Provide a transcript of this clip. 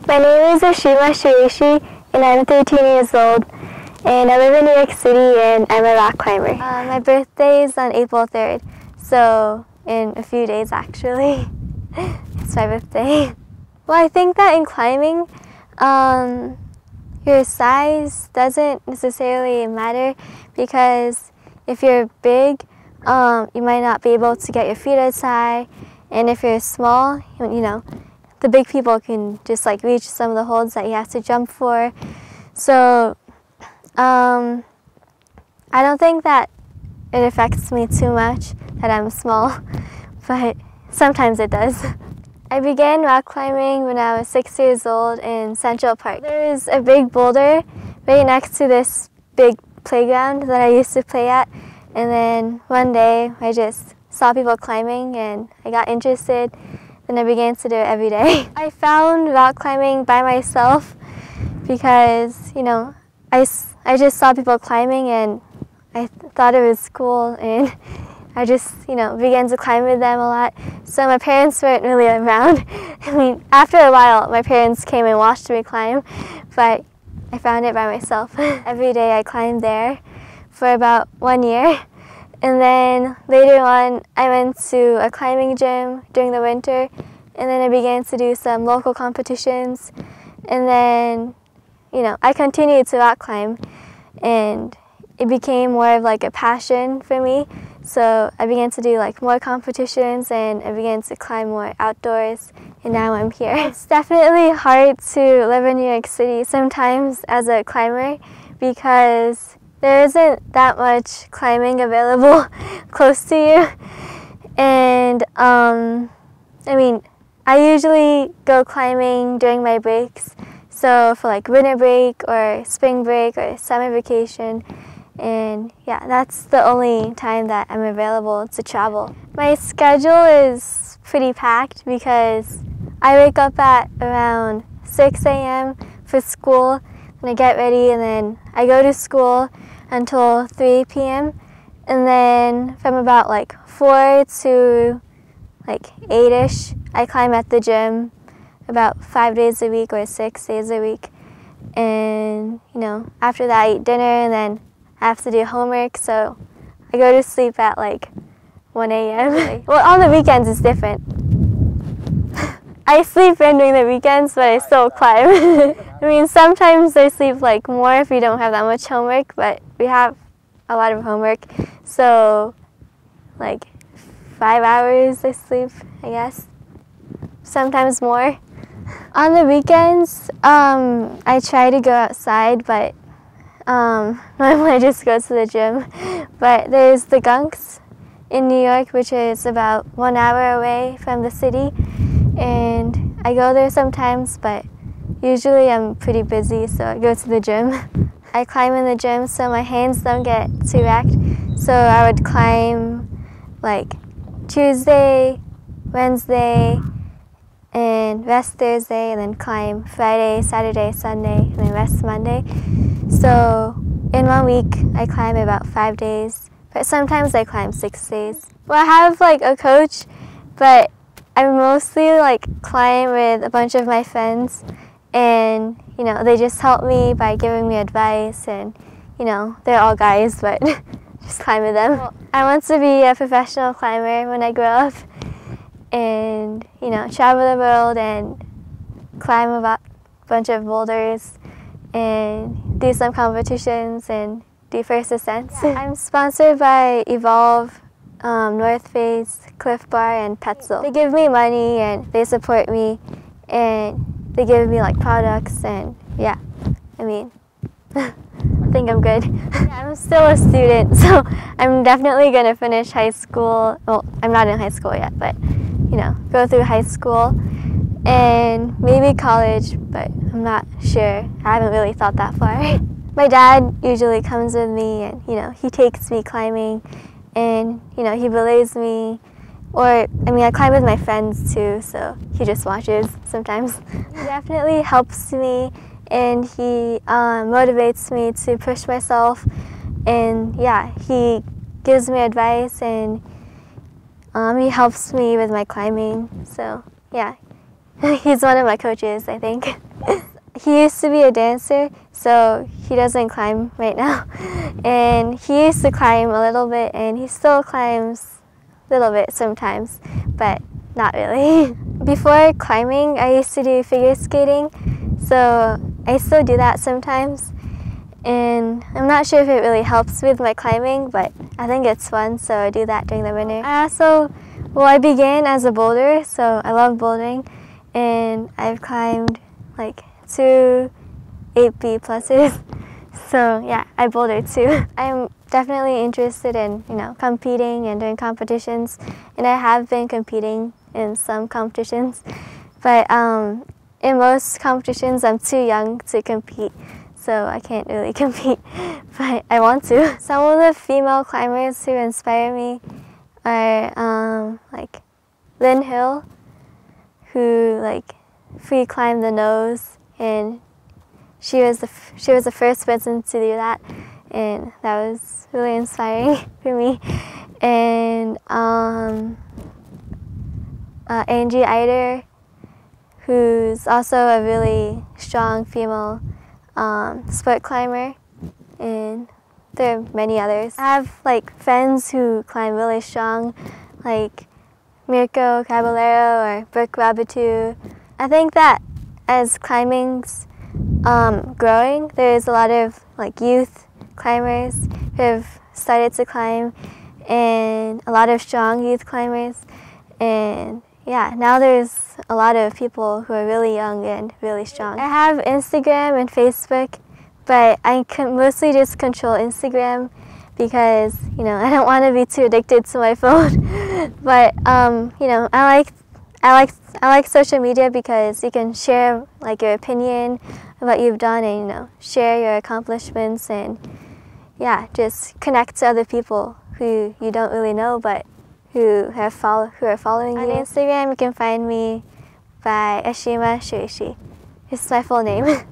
My name is Ashima Shiraishi, and I'm 13 years old, and I live in New York City, and I'm a rock climber. My birthday is on April 3rd, so in a few days actually. It's my birthday. Well, I think that in climbing, your size doesn't necessarily matter, because if you're big, you might not be able to get your feet as high, and if you're small, you know, the big people can just like reach some of the holds that you have to jump for. So I don't think that it affects me too much that I'm small, but sometimes it does. I began rock climbing when I was 6 years old in Central Park. There is a big boulder right next to this big playground that I used to play at, and then one day I just saw people climbing and I got interested, and I began to do it every day. I found rock climbing by myself because, you know, I just saw people climbing and I thought it was cool, and I just, you know, began to climb with them a lot. So my parents weren't really around. I mean, after a while, my parents came and watched me climb, but I found it by myself. Every day I climbed there for about 1 year. And then later on, I went to a climbing gym during the winter, and then I began to do some local competitions. And then, you know, I continued to rock climb, and it became more of like a passion for me. So I began to do like more competitions, and I began to climb more outdoors, and now I'm here. It's definitely hard to live in New York City sometimes as a climber, because there isn't that much climbing available close to you. And I mean, I usually go climbing during my breaks, so for like winter break or spring break or summer vacation. And yeah, that's the only time that I'm available to travel. My schedule is pretty packed because I wake up at around 6 a.m. for school, and I get ready, and then I go to school until 3 p.m. And then from about like 4 to like 8-ish, I climb at the gym about 5 days a week or 6 days a week. And, you know, after that I eat dinner, and then I have to do homework, so I go to sleep at like 1 a.m. Well, on the weekends it's different. I sleep in during the weekends, but I still climb. I mean, sometimes I sleep like more if we don't have that much homework, but we have a lot of homework, so like 5 hours I sleep, I guess. Sometimes more. On the weekends, I try to go outside, but normally I just go to the gym. But there's the Gunks in New York, which is about 1 hour away from the city, and I go there sometimes, but usually I'm pretty busy, so I go to the gym. I climb in the gym so my hands don't get too wrecked, so I would climb like Tuesday, Wednesday, and rest Thursday, and then climb Friday, Saturday, Sunday, and then rest Monday. So in 1 week I climb about 5 days, but sometimes I climb 6 days. Well, I have like a coach, but I mostly like climb with a bunch of my friends, and you know, they just help me by giving me advice, and you know, they're all guys, but just climb with them. Well, I want to be a professional climber when I grow up, and you know, travel the world and climb a bunch of boulders and do some competitions and do first ascents. Yeah. I'm sponsored by Evolve, North Face, Cliff Bar, and Petzl. They give me money and they support me, and they give me like products, and yeah, I mean, I think I'm good. Yeah, I'm still a student, so I'm definitely gonna finish high school. Well, I'm not in high school yet, but you know, go through high school and maybe college, but I'm not sure. I haven't really thought that far. My dad usually comes with me, and you know, he takes me climbing, and you know, he belays me, or I mean, I climb with my friends too, so he just watches sometimes. He definitely helps me, and he motivates me to push myself, and yeah, he gives me advice, and he helps me with my climbing. So yeah, He's one of my coaches, I think. He used to be a dancer, so he doesn't climb right now. And he used to climb a little bit, and he still climbs a little bit sometimes, but not really. Before climbing, I used to do figure skating, so I still do that sometimes. And I'm not sure if it really helps with my climbing, but I think it's fun, so I do that during the winter. I began as a boulder, so I love bouldering, and I've climbed like 2 8B pluses. So yeah, I boulder too. I'm definitely interested in, competing and doing competitions, and I have been competing in some competitions, but in most competitions I'm too young to compete, so I can't really compete, but I want to. Some of the female climbers who inspire me are like Lynn Hill, who free climbed the nose, and she was the first person to do that, and that was really inspiring for me. And Angie Eider, who's also a really strong female sport climber, and there are many others. I have friends who climb really strong, like Mirko Caballero or Brooke Rabatou. I think that as climbing's growing, there's a lot of youth climbers who have started to climb, and a lot of strong youth climbers. And yeah, now there's a lot of people who are really young and really strong. I have Instagram and Facebook, but I can mostly just control Instagram because, I don't want to be too addicted to my phone. But, I like social media because you can share your opinion of what you've done, and, share your accomplishments, and yeah, just connect to other people who you don't really know, but who are following you. On Instagram, you can find me by Ashima Shiraishi. It's my full name.